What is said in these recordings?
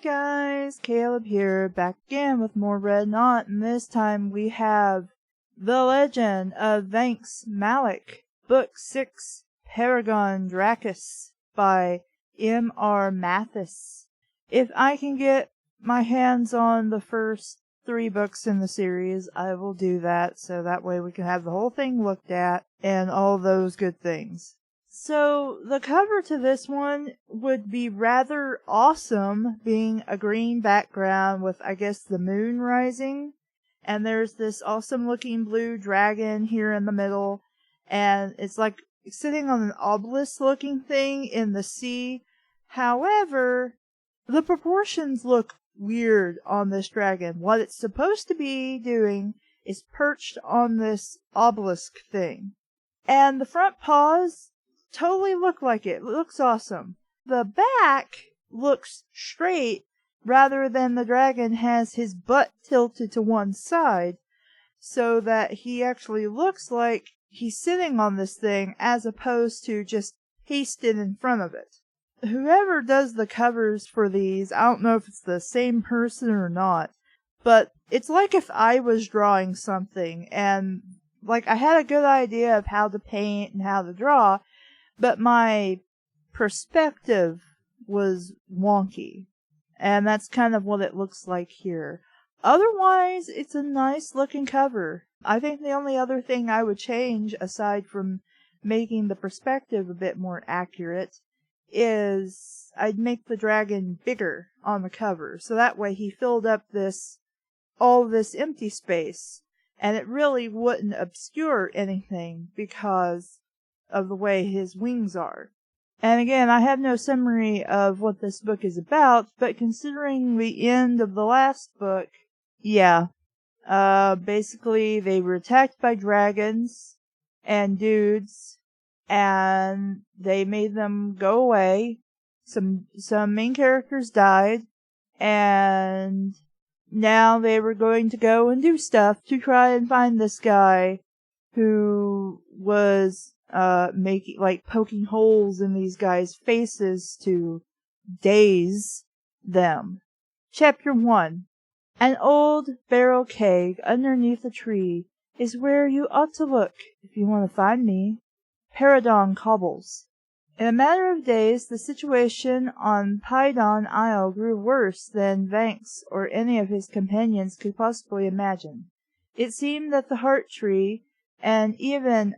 guys, Caleb here, back again with more Red Knot, and this time we have The Legend of Vanks Malik, Book 6, Paragon Dracus, by M.R. Mathias. If I can get my hands on the first 3 books in the series, I will do that, so that way we can have the whole thing looked at, and all those good things. So, the cover to this one would be rather awesome, being a green background with, I guess, the moon rising. And there's this awesome looking blue dragon here in the middle. And it's like sitting on an obelisk looking thing in the sea. However, the proportions look weird on this dragon. What it's supposed to be doing is perched on this obelisk thing. And the front paws totally look like it. It looks awesome. The back looks straight rather than the dragon has his butt tilted to one side so that he actually looks like he's sitting on this thing as opposed to just pasted in front of it. Whoever does the covers for these, I don't know if it's the same person or not, but it's like if I was drawing something and like I had a good idea of how to paint and how to draw, but my perspective was wonky. And that's kind of what it looks like here. Otherwise, it's a nice looking cover. I think the only other thing I would change, aside from making the perspective a bit more accurate, is I'd make the dragon bigger on the cover. So that way he filled up all this empty space. And it really wouldn't obscure anything because of the way his wings are. And again, I have no summary of what this book is about, but considering the end of the last book, basically they were attacked by dragons and dudes, and they made them go away. Some main characters died, and now they were going to go and do stuff to try and find this guy who was poking holes in these guys' faces to daze them. Chapter 1. An old barrel keg underneath a tree is where you ought to look if you want to find me. Paragon Cobbles. In a matter of days, the situation on Paragon Isle grew worse than Vanks or any of his companions could possibly imagine. It seemed that the Heart Tree and even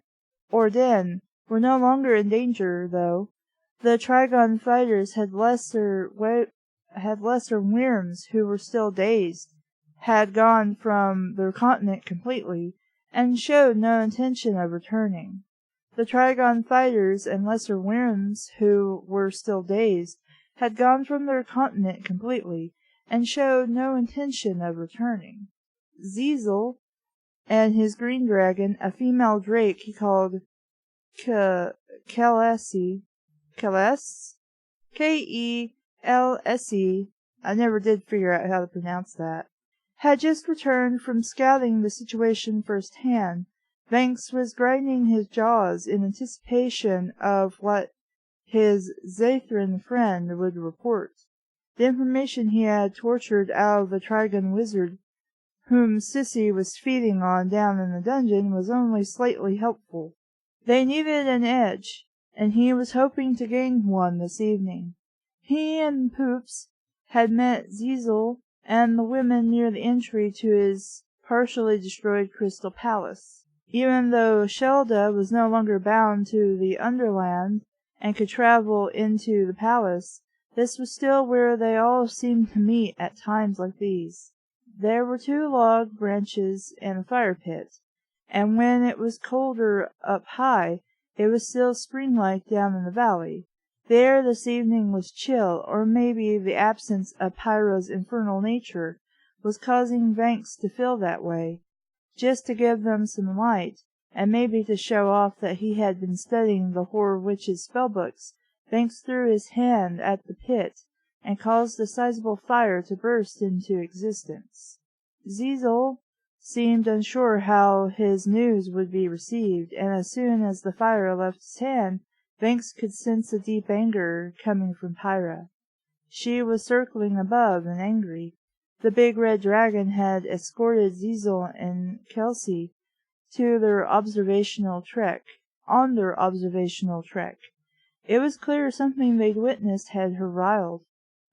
Orden were no longer in danger, though. The Paragon fighters had lesser worms who were still dazed, had gone from their continent completely, and showed no intention of returning. The Paragon fighters and lesser worms who were still dazed had gone from their continent completely, and showed no intention of returning. Ziesel and his green dragon, a female drake he called Kassie, K-E-L-S-E, I never did figure out how to pronounce that, had just returned from scouting the situation firsthand. Vanks was grinding his jaws in anticipation of what his Zathran friend would report. The information he had tortured out of the Paragon wizard, whom Sissy was feeding on down in the dungeon, was only slightly helpful. They needed an edge, and he was hoping to gain one this evening. He and Poops had met Ziesel and the women near the entry to his partially destroyed crystal palace. Even though Shelda was no longer bound to the Underland and could travel into the palace, this was still where they all seemed to meet at times like these. There were 2 log branches and a fire pit, and when it was colder up high, it was still spring-like down in the valley. The air this evening was chill, or maybe the absence of Pyro's infernal nature was causing Vanks to feel that way, just to give them some light, and maybe to show off that he had been studying the Horror Witch's spellbooks. Vanks threw his hand at the pit, and caused a sizable fire to burst into existence. Ziesel seemed unsure how his news would be received, and as soon as the fire left his hand, Vanks could sense a deep anger coming from Pyra. She was circling above and angry. The big red dragon had escorted Ziesel and Kassie to their observational trek. It was clear something they'd witnessed had her riled.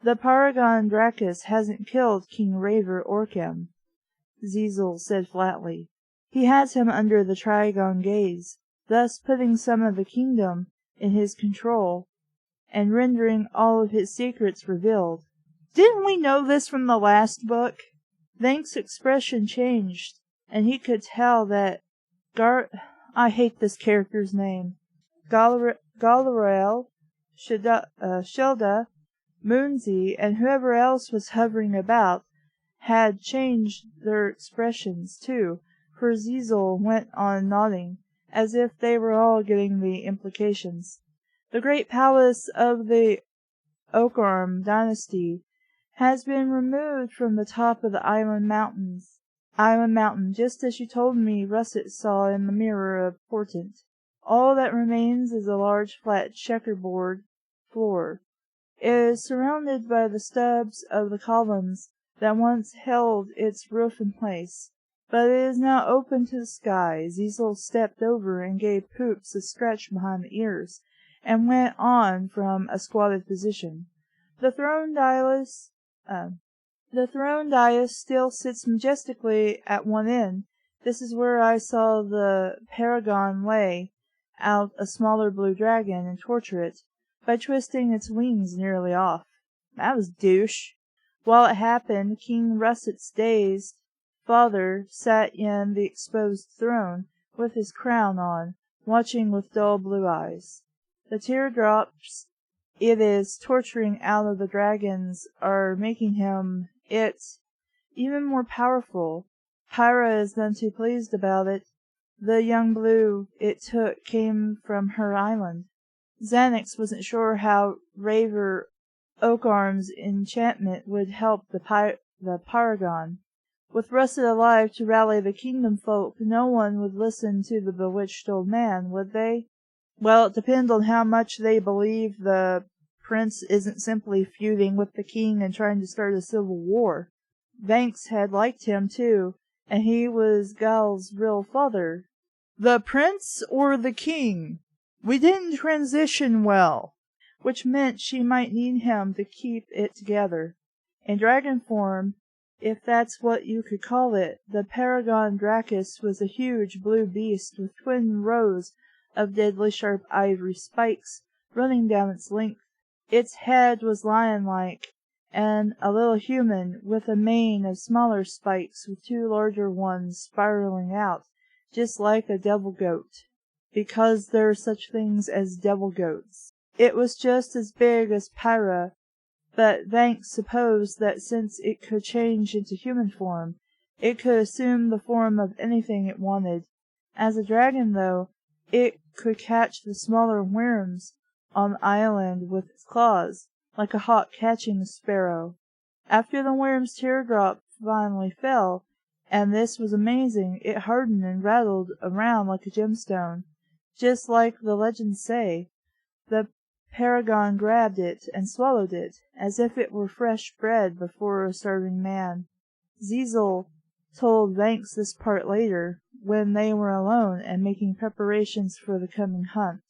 "The Paragon Dracus hasn't killed King Raver Orcam," Ziesel said flatly. "He has him under the Trigon gaze, thus putting some of the kingdom in his control, and rendering all of his secrets revealed." Didn't we know this from the last book? Vank's expression changed, and he could tell that I hate this character's name. Galarael, Shilda, Moonsey, and whoever else was hovering about had changed their expressions too, for Ziesel went on nodding, as if they were all getting the implications. "The great palace of the Okarm dynasty has been removed from the top of the Island Mountain, just as you told me Russet saw in the mirror of portent. All that remains is a large flat checkerboard floor. It is surrounded by the stubs of the columns that once held its roof in place, but it is now open to the sky." Ziesel stepped over and gave Poops a scratch behind the ears, and went on from a squatted position. The throne dais still sits majestically at one end. This is where I saw the Paragon lay out a smaller blue dragon and torture it, by twisting its wings nearly off. That was douche. While it happened, King Russet's dazed father sat in the exposed throne, with his crown on, watching with dull blue eyes. The teardrops it is torturing out of the dragons are making him even more powerful. Pyra is none too pleased about it. The young blue it took came from her island. Xanax wasn't sure how Raver Okarm's enchantment would help the Paragon. With Russet alive to rally the kingdom folk, no one would listen to the bewitched old man, would they? Well, it depends on how much they believe the prince isn't simply feuding with the king and trying to start a civil war. Vanks had liked him, too, and he was Gal's real father. The prince or the king? We didn't transition well, which meant she might need him to keep it together. In dragon form, if that's what you could call it, the Paragon Dracus was a huge blue beast with twin rows of deadly sharp ivory spikes running down its length. Its head was lion-like, and a little human, with a mane of smaller spikes with two larger ones spiraling out, just like a devil goat, because there are such things as devil goats. It was just as big as Pyra, but Vanks supposed that since it could change into human form, it could assume the form of anything it wanted. As a dragon, though, it could catch the smaller worms on the island with its claws, like a hawk catching a sparrow. After the worm's teardrop finally fell, and this was amazing, it hardened and rattled around like a gemstone, just like the legends say. The Paragon grabbed it and swallowed it, as if it were fresh bread before a starving man. Ziesel told Vanks this part later, when they were alone and making preparations for the coming hunt.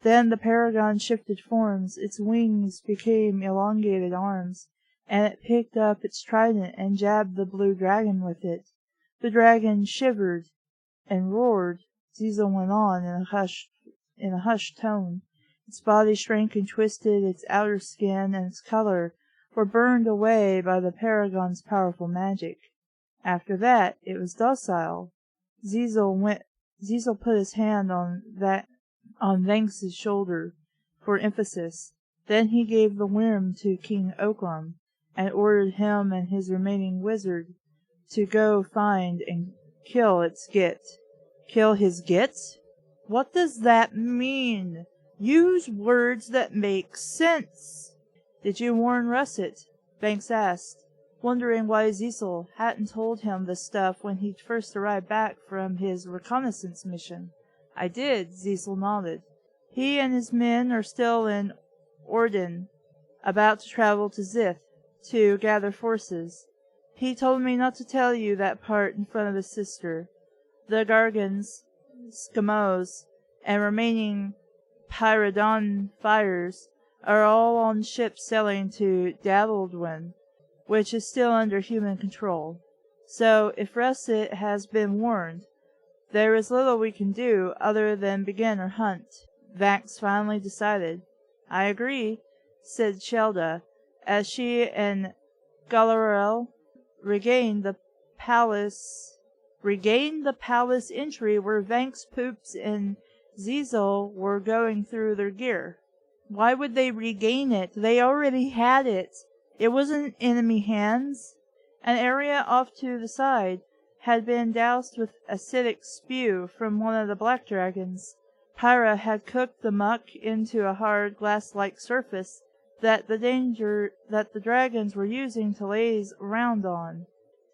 Then the Paragon shifted forms, its wings became elongated arms, and it picked up its trident and jabbed the blue dragon with it. The dragon shivered and roared. Ziesel went on in a hushed tone. Its body shrank and twisted, its outer skin and its color were burned away by the Paragon's powerful magic. After that, it was docile. Ziesel put his hand on Vanks's shoulder for emphasis. Then he gave the worm to King Okarm, and ordered him and his remaining wizard to go find and kill its git. Kill his git? What does that mean? Use words that make sense. Did you warn Russet? Vanks asked, wondering why Ziesel hadn't told him this stuff when he first arrived back from his reconnaissance mission. I did, Ziesel nodded. He and his men are still in Orden. about to travel to Zith to gather forces. He told me not to tell you that part in front of his sister. The Gargans, Skamos, and remaining Paragon fires are all on ships sailing to Dabbledwin, which is still under human control. So, if Russet has been warned, there is little we can do other than begin our hunt. Vax finally decided. I agree, said Shelda, as she and Galarel regained the palace entry where Vanks, Poops, and Zizel were going through their gear. Why would they regain it? They already had it. It wasn't in enemy hands. An area off to the side had been doused with acidic spew from one of the black dragons. Pyra had cooked the muck into a hard glass-like surface that the dragons were using to laze around on.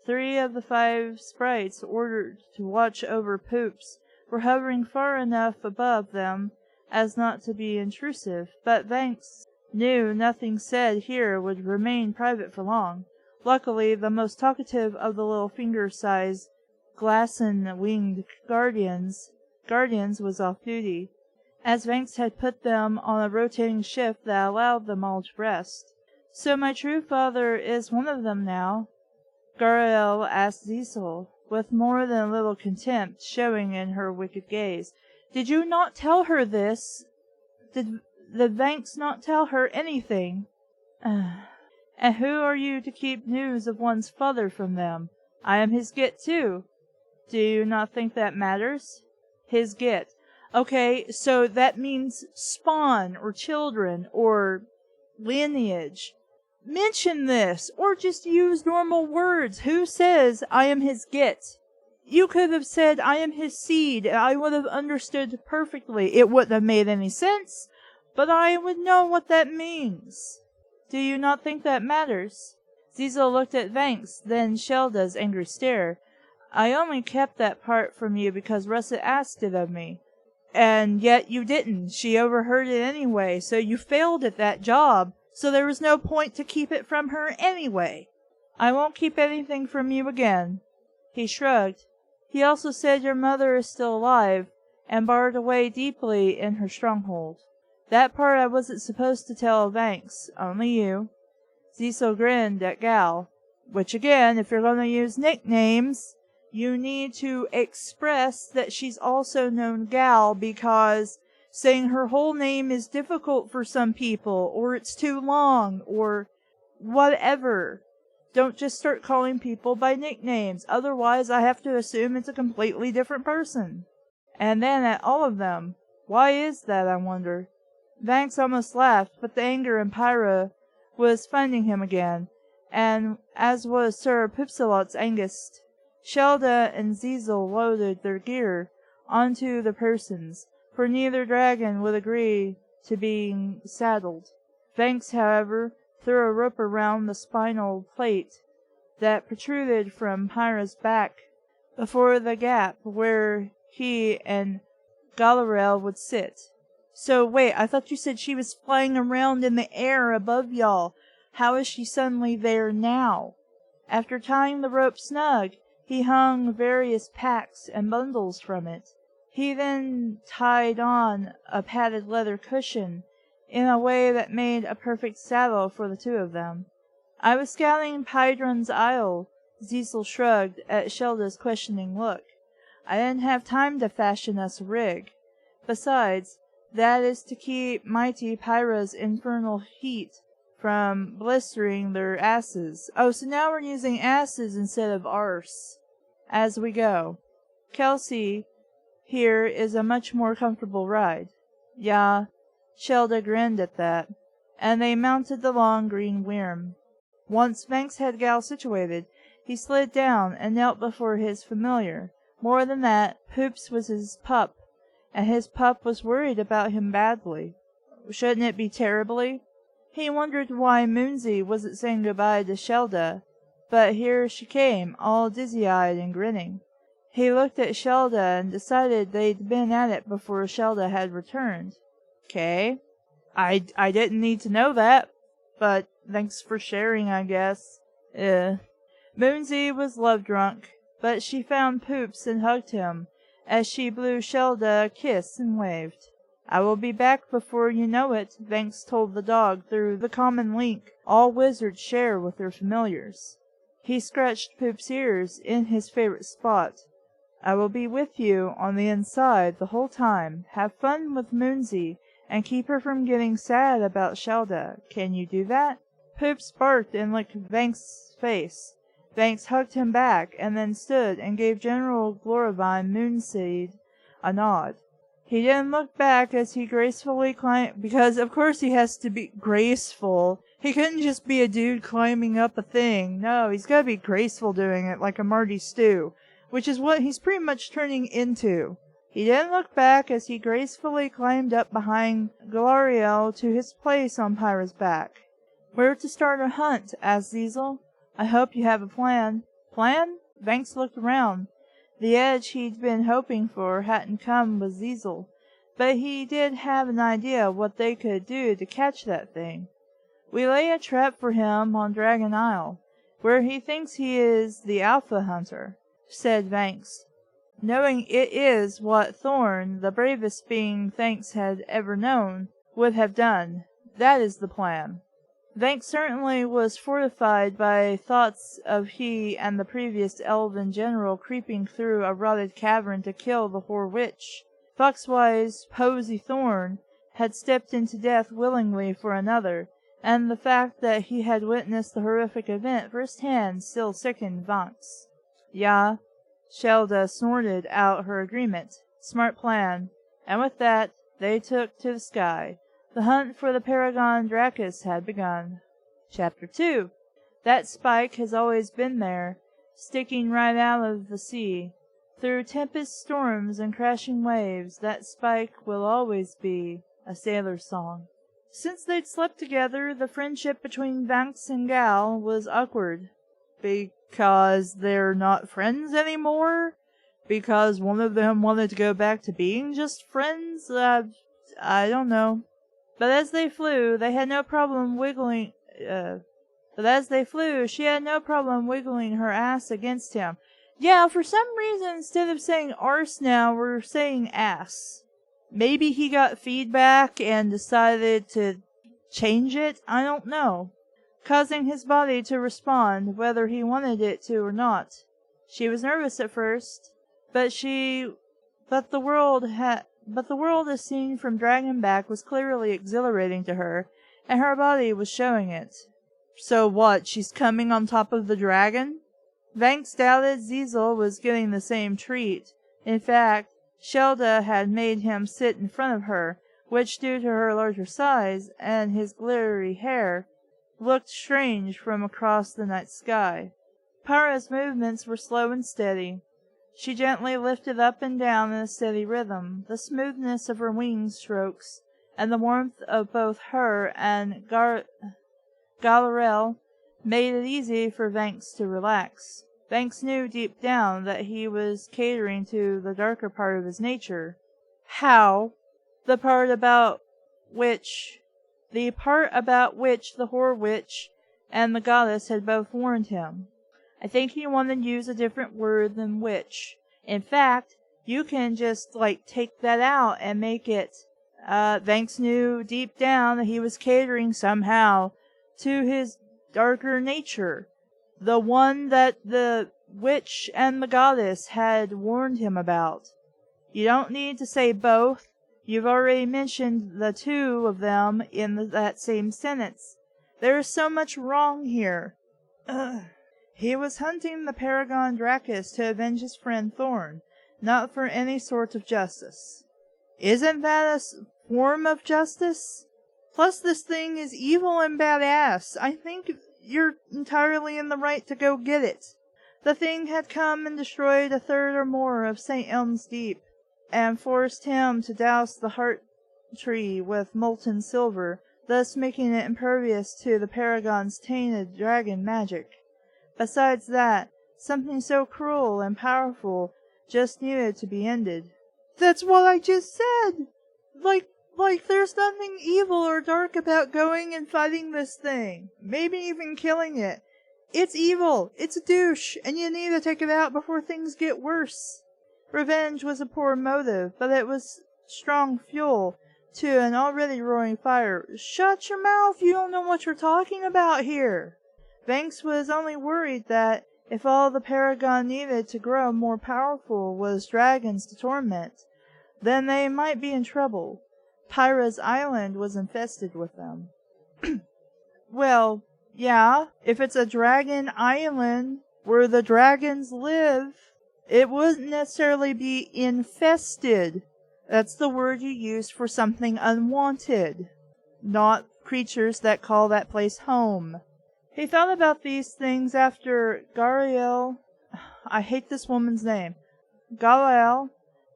3 of the 5 sprites ordered to watch over Poops were hovering far enough above them as not to be intrusive, but Vanks knew nothing said here would remain private for long. Luckily, the most talkative of the little finger-sized glassen-winged guardians was off duty, as Vanks had put them on a rotating shift that allowed them all to rest. So my true father is one of them now? Garael asked Zizel, with more than a little contempt showing in her wicked gaze. Did you not tell her this? Did the Vanks not tell her anything? And who are you to keep news of one's father from them? I am his Git too. Do you not think that matters? His Git. Okay, so that means spawn, or children, or lineage. Mention this, or just use normal words. Who says I am his Git? You could have said I am his seed, and I would have understood perfectly. It wouldn't have made any sense, but I would know what that means. Do you not think that matters? Zizel looked at Vanks, then Shelda's angry stare. I only kept that part from you because Russet asked it of me. And yet you didn't. She overheard it anyway, so you failed at that job, so there was no point to keep it from her anyway. I won't keep anything from you again. He shrugged. He also said your mother is still alive, and barred away deeply in her stronghold. That part I wasn't supposed to tell Vanks, only you. Zizel grinned at Gal, which again, if you're going to use nicknames, you need to express that she's also known Gal, because saying her whole name is difficult for some people, or it's too long, or whatever. Don't just start calling people by nicknames, otherwise I have to assume it's a completely different person. And then at all of them. Why is that, I wonder? Vanks almost laughed, but the anger in Pyra was finding him again, and as was Sir Pipsalot's angst. Shelda and Zizel loaded their gear onto the persons, for neither dragon would agree to being saddled. Vanks, however, threw a rope around the spinal plate that protruded from Pyra's back before the gap where he and Galarel would sit. So wait, I thought you said she was flying around in the air above y'all. How is she suddenly there now? After tying the rope snug, he hung various packs and bundles from it. He then tied on a padded leather cushion in a way that made a perfect saddle for the 2 of them. I was scouting Pydron's Isle, Zizel shrugged at Shelda's questioning look. I didn't have time to fashion us a rig. Besides, that is to keep mighty Pyra's infernal heat from blistering their asses. Oh, so now we're using asses instead of arse as we go. Kelsey here is a much more comfortable ride. Yeah, Shelda grinned at that, and they mounted the long green Wyrm. Once Vanks had Gal situated, he slid down and knelt before his familiar. More than that, Poops was his pup, and his pup was worried about him badly. Shouldn't it be terribly? He wondered why Moonsey wasn't saying goodbye to Shelda, but here she came, all dizzy-eyed and grinning. He looked at Shelda and decided they'd been at it before Shelda had returned. "'Kay. I didn't need to know that. but thanks for sharing, I guess. Moonsey was love-drunk, but she found Poops and hugged him, as she blew Shelda a kiss and waved. I will be back before you know it, Vanks told the dog through the common link all wizards share with their familiars. He scratched Poop's ears in his favorite spot. I will be with you on the inside the whole time. Have fun with Moonsey, and keep her from getting sad about Shelda. Can you do that? Poops barked and licked Vanks' face. Vanks hugged him back, and then stood and gave General Glorivine Moonseed a nod. He didn't look back as he gracefully climbed, because of course he has to be graceful. He couldn't just be a dude climbing up a thing. No, he's gotta be graceful doing it, like a Marty Stew, which is what he's pretty much turning into. He didn't look back as he gracefully climbed up behind Galariel to his place on Pyra's back. Where to start a hunt? Asked Ziesel. I hope you have a plan. Plan? Vanks looked around. The edge he'd been hoping for hadn't come with Ziesel, but he did have an idea what they could do to catch that thing. We lay a trap for him on Dragon Isle, where he thinks he is the Alpha Hunter, said Vanks, knowing it is what Thorn, the bravest being Vanks had ever known, would have done. That is the plan. Vanks certainly was fortified by thoughts of he and the previous elven general creeping through a rotted cavern to kill the hoar witch. Foxwise Posy Thorn had stepped into death willingly for another, and the fact that he had witnessed the horrific event firsthand still sickened Vanks. Yeah, Shelda snorted out her agreement. Smart plan. And with that, they took to the sky. The hunt for the Paragon Dracus had begun. Chapter 2. That spike has always been there, sticking right out of the sea. Through tempest storms and crashing waves, that spike will always be. A sailor's song. Since they'd slept together, the friendship between Vanks and Gal was awkward. Because they're not friends anymore? Because one of them wanted to go back to being just friends? I don't know. But as they flew, she had no problem wiggling her ass against him. Yeah, for some reason, instead of saying arse now, we're saying ass. Maybe he got feedback and decided to change it? I don't know. Causing his body to respond, whether he wanted it to or not. She was nervous at first, but the world as seen from Dragonback was clearly exhilarating to her, and her body was showing it. So what, she's coming on top of the dragon? Vanks doubted Ziesel was getting the same treat. In fact, Shelda had made him sit in front of her, which, due to her larger size and his glittery hair, looked strange from across the night sky. Pyra's movements were slow and steady. She gently lifted up and down in a steady rhythm. The smoothness of her wing strokes, and the warmth of both her and Galarel made it easy for Vanks to relax. Vanks knew deep down that he was catering to the darker part of his nature. How? The part about which the Hoar Witch and the goddess had both warned him. I think he wanted to use a different word than witch. In fact, you can just, take that out and make it, Vanks knew deep down that he was catering somehow to his darker nature. The one that the witch and the goddess had warned him about. You don't need to say both. You've already mentioned the two of them in that same sentence. There is so much wrong here. He was hunting the Paragon Dracus to avenge his friend Thorn, not for any sort of justice. Isn't that a form of justice? Plus, this thing is evil and badass. I think you're entirely in the right to go get it. The thing had come and destroyed a third or more of St. Elm's Deep, and forced him to douse the heart tree with molten silver, thus making it impervious to the Paragon's tainted dragon magic. Besides that, something so cruel and powerful just needed to be ended. That's what I just said! Like, there's nothing evil or dark about going and fighting this thing. Maybe even killing it. It's evil. It's a douche, and you need to take it out before things get worse. Revenge was a poor motive, but it was strong fuel to an already roaring fire. Shut your mouth, you don't know what you're talking about here. Banks was only worried that if all the Paragon needed to grow more powerful was dragons to torment, then they might be in trouble. Pyra's island was infested with them. Well, yeah, if it's a dragon island where the dragons live, it wouldn't necessarily be infested. That's the word you use for something unwanted, not creatures that call that place home. He thought about these things after I hate this woman's name, Galael,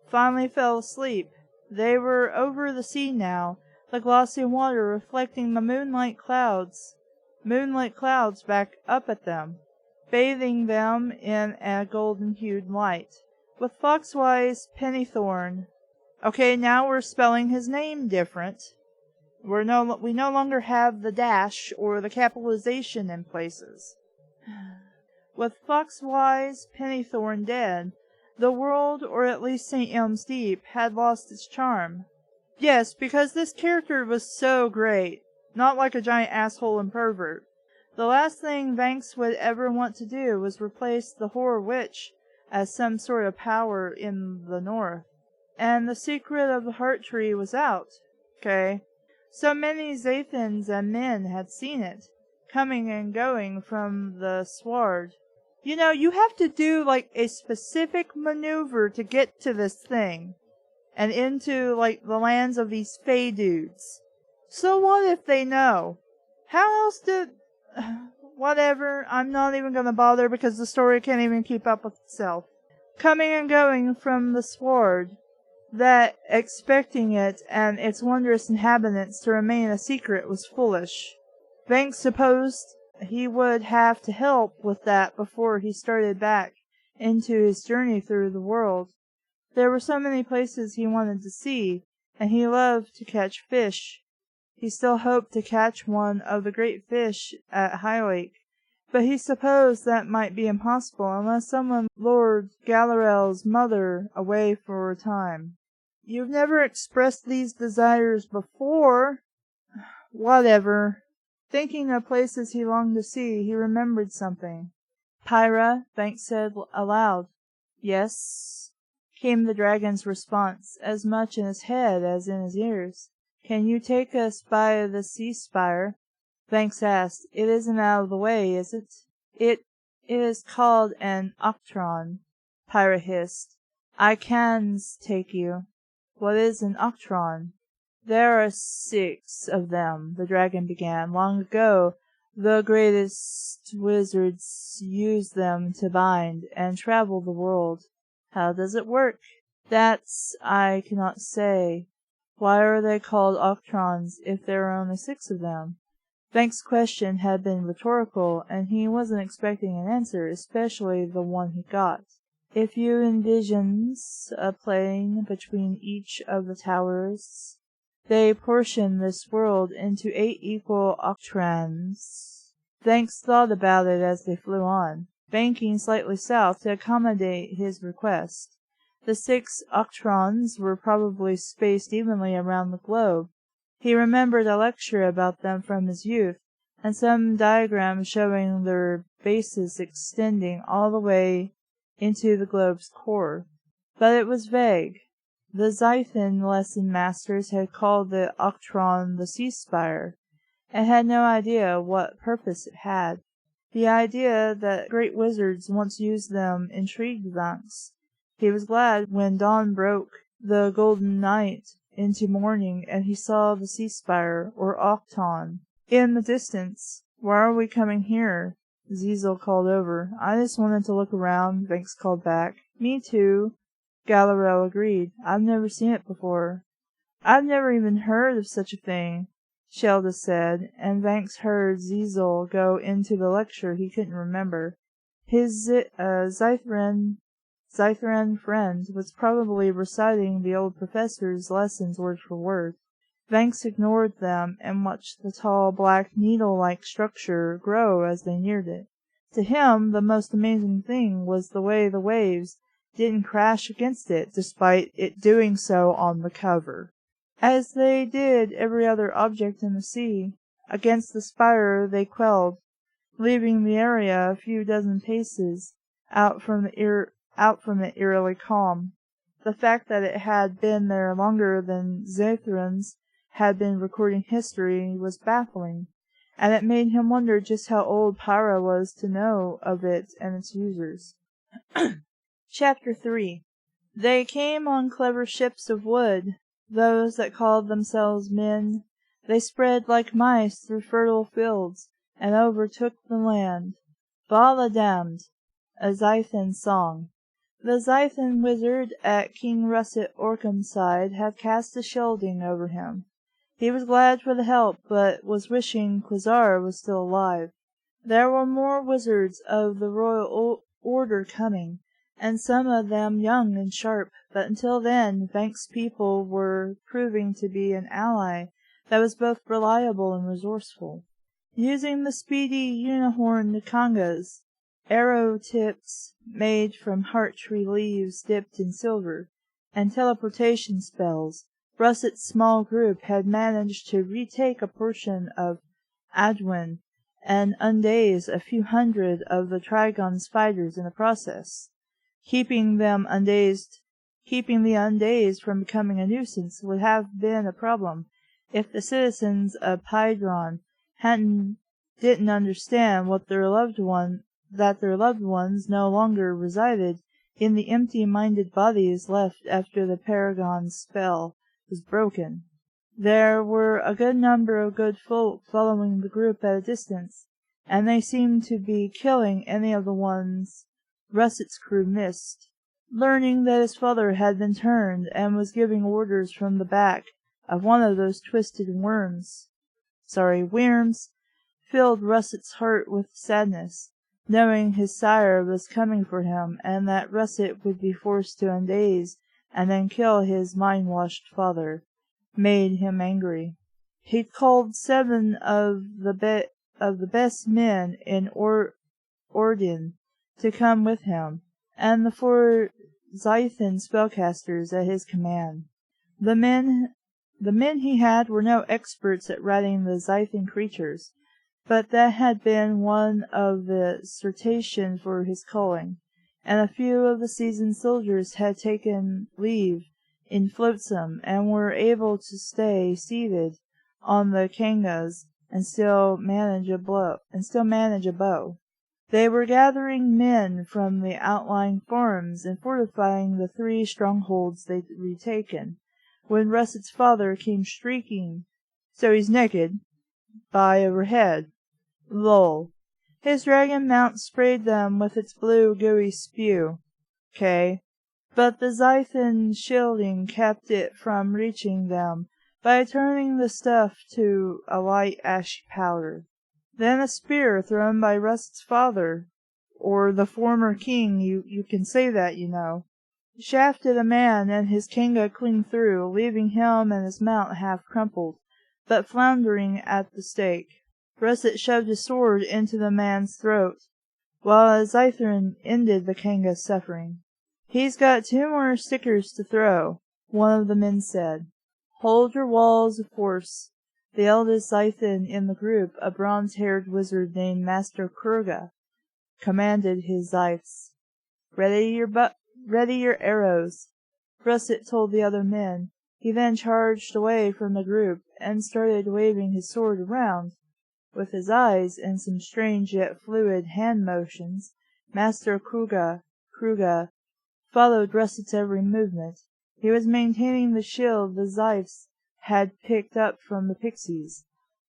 finally fell asleep. They were over the sea now, the glossy water reflecting the moonlight clouds back up at them, bathing them in a golden-hued light. With Foxwise Pennythorn. Okay, now we're spelling his name different. We no longer have the dash or the capitalization in places. With Foxwise Pennythorn dead, the world, or at least St. Elm's Deep, had lost its charm. Yes, because this character was so great, not like a giant asshole and pervert. The last thing Banks would ever want to do was replace the horror witch as some sort of power in the north. And the secret of the heart tree was out. Okay. So many Zathans and men had seen it, coming and going from the sward. You know, you have to do like a specific maneuver to get to this thing. And into like the lands of these Fey dudes. So what if they know? How else did... Whatever, I'm not even gonna bother because the story can't even keep up with itself. Coming and going from the sward, that expecting it and its wondrous inhabitants to remain a secret was foolish. Banks supposed he would have to help with that before he started back into his journey through the world. There were so many places he wanted to see, and he loved to catch fish. He still hoped to catch one of the great fish at High Lake, but he supposed that might be impossible unless someone lured Galarel's mother away for a time. You've never expressed these desires before. Whatever. Thinking of places he longed to see, he remembered something. Pyra, Banks said aloud. Yes, came the dragon's response, as much in his head as in his ears. Can you take us by the sea spire? Banks asked. It isn't out of the way, is it? It is called an octron, Pyra hissed. I can take you. What is an octron? There are 6 of them, the dragon began. Long ago, the greatest wizards used them to bind and travel the world. How does it work? That's I cannot say. Why are they called octrons if there are only 6 of them? Banks' question had been rhetorical, and he wasn't expecting an answer, especially the one he got. If you envisions a plane between each of the towers, they portion this world into 8 equal octrans. Banks thought about it as they flew on, banking slightly south to accommodate his request. The 6 octrons were probably spaced evenly around the globe. He remembered a lecture about them from his youth, and some diagrams showing their bases extending all the way into the globe's core. But it was vague. The Zythan lesson masters had called the octron the sea spire, and had no idea what purpose it had. The idea that great wizards once used them intrigued Banks. He was glad when dawn broke the golden night into morning and he saw the sea spire, or octon, in the distance. Why are we coming here? Zizel called over. I just wanted to look around, Banks called back. Me too, Galarel agreed. I've never seen it before. I've never even heard of such a thing, Shelda said, and Banks heard Zizel go into the lecture he couldn't remember. His Zythran friend was probably reciting the old professor's lessons word for word. Vanks ignored them and watched the tall, black, needle-like structure grow as they neared it. To him, the most amazing thing was the way the waves didn't crash against it, despite it doing so on the cover. As they did every other object in the sea, against the spire they quelled, leaving the area a few dozen paces out from it eerily calm. The fact that it had been there longer than Zathrun's had been recording history was baffling, and it made him wonder just how old Pyra was to know of it and its users. Chapter 3. They came on clever ships of wood, those that called themselves men. They spread like mice through fertile fields, and overtook the land. Vala damned, a Zythan song. The Zythan wizard at King Russet Orcham's side had cast a shielding over him. He was glad for the help, but was wishing Quasar was still alive. There were more wizards of the royal order coming, and some of them young and sharp, but until then Vank's people were proving to be an ally that was both reliable and resourceful. Using the speedy unicorn Nikangas, arrow tips made from heart tree leaves dipped in silver, and teleportation spells, Russet's small group had managed to retake a portion of Adwin and undaze a few hundred of the Trigon spiders in the process. Keeping the undazed from becoming a nuisance would have been a problem if the citizens of Pydron didn't understand that their loved ones no longer resided in the empty-minded bodies left after the Paragon's spell was broken. There were a good number of good folk following the group at a distance, and they seemed to be killing any of the ones Russet's crew missed. Learning that his father had been turned and was giving orders from the back of one of those twisted worms, filled Russet's heart with sadness, knowing his sire was coming for him and that Russet would be forced to undaze and then kill his mind-washed father, made him angry. He'd called 7 of the best men in Ordin to come with him, and the 4 Zythan spellcasters at his command. The men he had were no experts at riding the Zythan creatures, but that had been one of the certifications for his calling, and a few of the seasoned soldiers had taken leave in flotsam and were able to stay seated on the kangas and still manage a bow. They were gathering men from the outlying farms and fortifying the 3 strongholds they'd retaken, when Russet's father came shrieking, "So he's naked," by overhead. Lol. His dragon mount sprayed them with its blue, gooey spew. But the Zythan shielding kept it from reaching them by turning the stuff to a light ashy powder. Then a spear thrown by Russet's father, or the former king, you can say that, you know, shafted a man and his kanga clean through, leaving him and his mount half crumpled, but floundering at the stake. Russet shoved his sword into the man's throat, while a Zythran ended the kanga's suffering. "He's got 2 more stickers to throw," one of the men said. "Hold your walls of force." The eldest Zythan in the group, a bronze-haired wizard named Master Kurga, commanded his Zyths. Ready your arrows," Russet told the other men. He then charged away from the group and started waving his sword around. With his eyes and some strange yet fluid hand motions, Master Kruga followed Russet's every movement. He was maintaining the shield the Zyths had picked up from the pixies.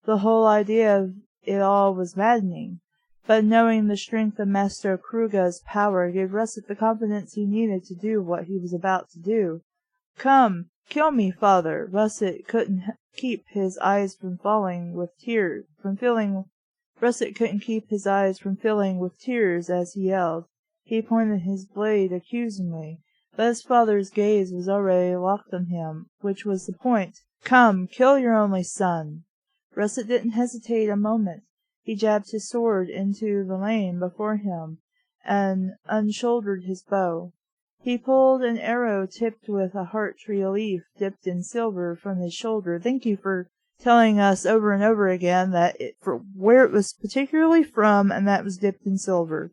The whole idea of it all was maddening, but knowing the strength of Master Kruga's power gave Russet the confidence he needed to do what he was about to do. "Come, kill me, father!" Russet couldn't keep his eyes from filling with tears as he yelled. He pointed his blade accusingly, but his father's gaze was already locked on him, which was the point. Come, kill your only son. Russet didn't hesitate a moment. He jabbed his sword into the lane before him and unshouldered his bow. He pulled an arrow tipped with a heart tree leaf dipped in silver from his shoulder. Thank you for telling us over and over again that for where it was particularly from, and that was dipped in silver.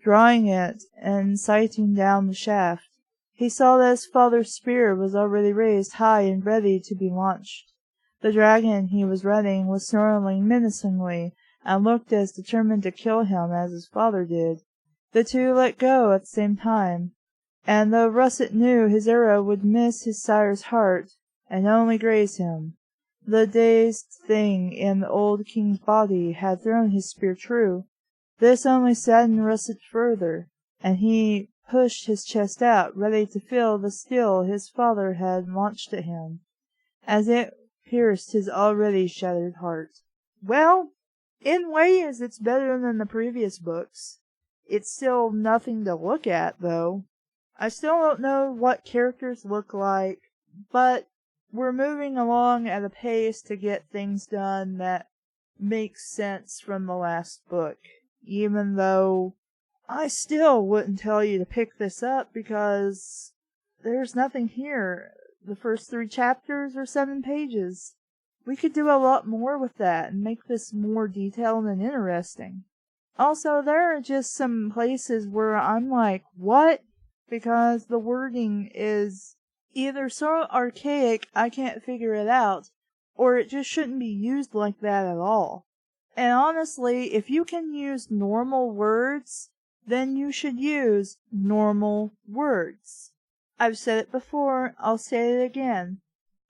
Drawing it and sighting down the shaft, he saw that his father's spear was already raised high and ready to be launched. The dragon he was riding was snarling menacingly, and looked as determined to kill him as his father did. The two let go at the same time, and though Russet knew his arrow would miss his sire's heart, and only graze him, the dazed thing in the old king's body had thrown his spear true. This only saddened Russet further, and he pushed his chest out, ready to feel the steel his father had launched at him, as it pierced his already shattered heart. Well, in ways it's better than the previous books. It's still nothing to look at, though. I still don't know what characters look like, but we're moving along at a pace to get things done that makes sense from the last book, even though I still wouldn't tell you to pick this up because there's nothing here. The first 3 chapters are 7 pages. We could do a lot more with that and make this more detailed and interesting. Also, there are just some places where I'm like, what? Because the wording is either so archaic I can't figure it out, or it just shouldn't be used like that at all. And honestly, if you can use normal words, then you should use normal words. I've said it before, I'll say it again.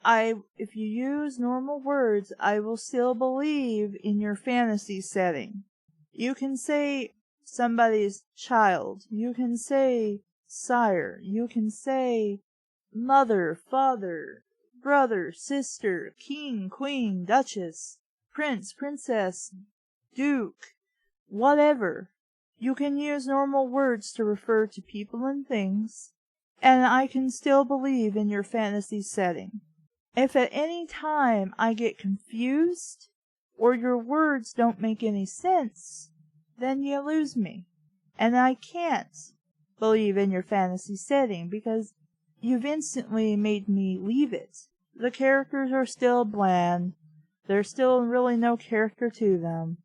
If you use normal words, I will still believe in your fantasy setting. You can say somebody's child. You can say sire. You can say mother, father, brother, sister, king, queen, duchess, prince, princess, duke, whatever. You can use normal words to refer to people and things, and I can still believe in your fantasy setting. If at any time I get confused, or your words don't make any sense, then you lose me. And I can't believe in your fantasy setting, because you've instantly made me leave it. The characters are still bland. There's still really no character to them.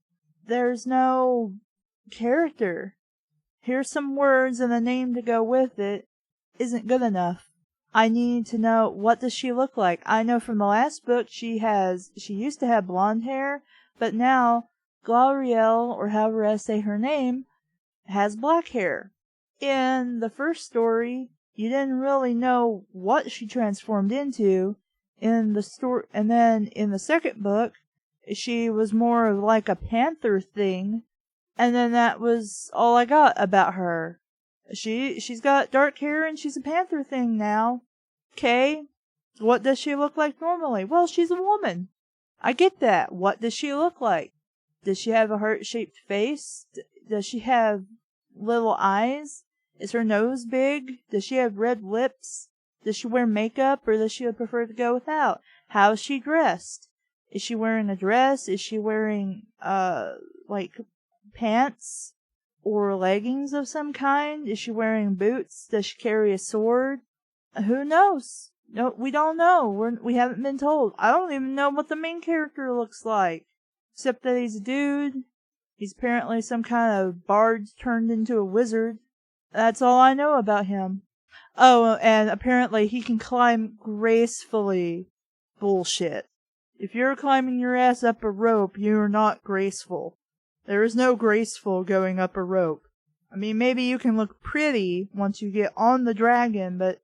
There's no character. Here's some words and a name to go with it isn't good enough. I need to know, what does she look like? I know from the last book she used to have blonde hair, but now Gloriel, or however I say her name, has black hair. In the first story, you didn't really know what she transformed into. And then in the second book, she was more of like a panther thing, and then that was all I got about her. She's got dark hair and she's a panther thing now. Okay, what does she look like normally? Well, she's a woman. I get that. What does she look like? Does she have a heart-shaped face? Does she have little eyes? Is her nose big? Does she have red lips? Does she wear makeup, or does she prefer to go without? How is she dressed? Is she wearing a dress? Is she wearing, like, pants? Or leggings of some kind? Is she wearing boots? Does she carry a sword? Who knows? No, we don't know. We haven't been told. I don't even know what the main character looks like. Except that he's a dude. He's apparently some kind of bard turned into a wizard. That's all I know about him. Oh, and apparently he can climb gracefully. Bullshit. If you're climbing your ass up a rope, you're not graceful. There is no graceful going up a rope. I mean, maybe you can look pretty once you get on the dragon, but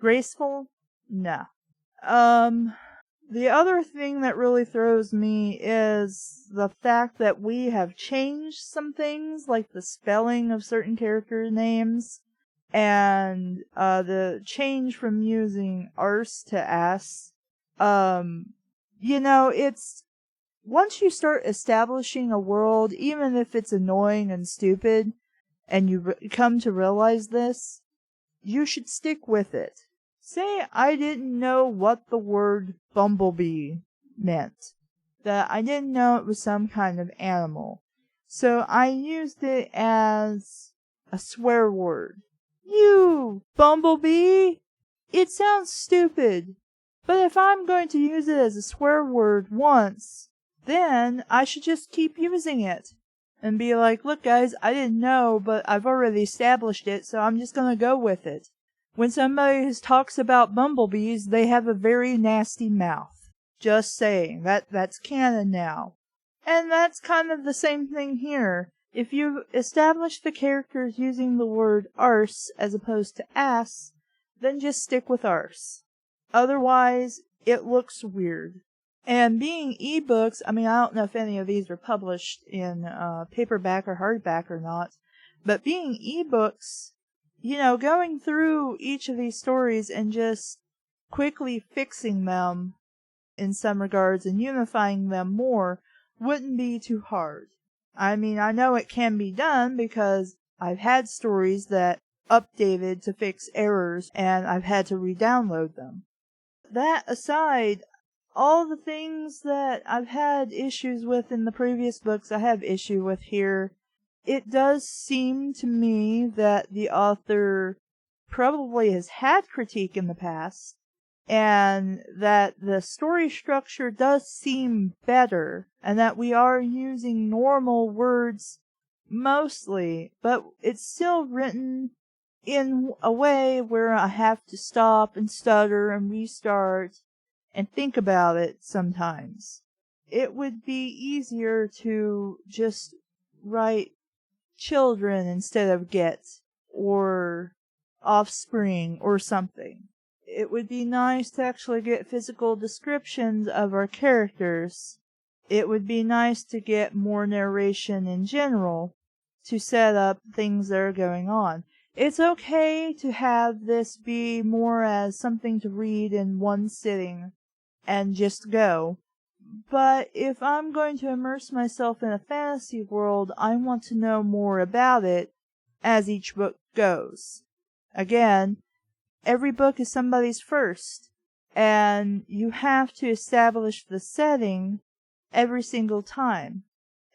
graceful? Nah. The other thing that really throws me is the fact that we have changed some things, like the spelling of certain character names, and the change from using arse to ass. It's once you start establishing a world, even if it's annoying and stupid, and you come to realize this, you should stick with it. Say I didn't know what the word bumblebee meant. That I didn't know it was some kind of animal. So I used it as a swear word. You, bumblebee! It sounds stupid, but if I'm going to use it as a swear word once, then I should just keep using it. And be like, look guys, I didn't know, but I've already established it, so I'm just gonna go with it. When somebody talks about bumblebees, they have a very nasty mouth. Just saying, that's canon now. And that's kind of the same thing here. If you establish the characters using the word arse as opposed to ass, then just stick with arse. Otherwise, it looks weird. And being ebooks, I mean, I don't know if any of these are published in paperback or hardback or not, but being ebooks, you know, going through each of these stories and just quickly fixing them in some regards and unifying them more wouldn't be too hard. I mean, I know it can be done because I've had stories that updated to fix errors and I've had to re-download them. That aside, all the things that I've had issues with in the previous books, I have issue with here. It does seem to me that the author probably has had critique in the past, and that the story structure does seem better, and that we are using normal words mostly, but it's still written in a way where I have to stop and stutter and restart and think about it sometimes. It would be easier to just write children instead of get, or offspring, or something. It would be nice to actually get physical descriptions of our characters. It would be nice to get more narration in general to set up things that are going on. It's okay to have this be more as something to read in one sitting and just go. But if I'm going to immerse myself in a fantasy world, I want to know more about it as each book goes. Again, every book is somebody's first, and you have to establish the setting every single time.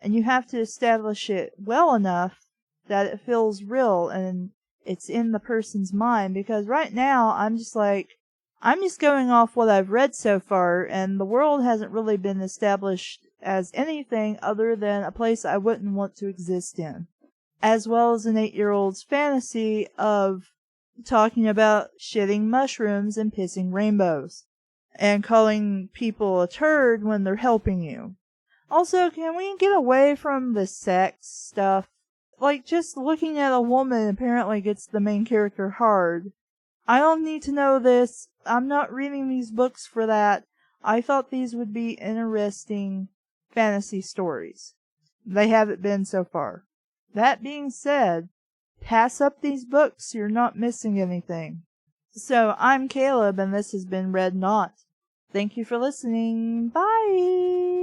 And you have to establish it well enough that it feels real and it's in the person's mind, because right now I'm just going off what I've read so far, and the world hasn't really been established as anything other than a place I wouldn't want to exist in. As well as an 8-year-old's fantasy of talking about shitting mushrooms and pissing rainbows. And calling people a turd when they're helping you. Also, can we get away from the sex stuff? Like, just looking at a woman apparently gets the main character hard. I don't need to know this. I'm not reading these books for that. I thought these would be interesting fantasy stories. They haven't been so far. That being said, pass up these books. You're not missing anything. So, I'm Caleb, and this has been Read Not. Thank you for listening. Bye!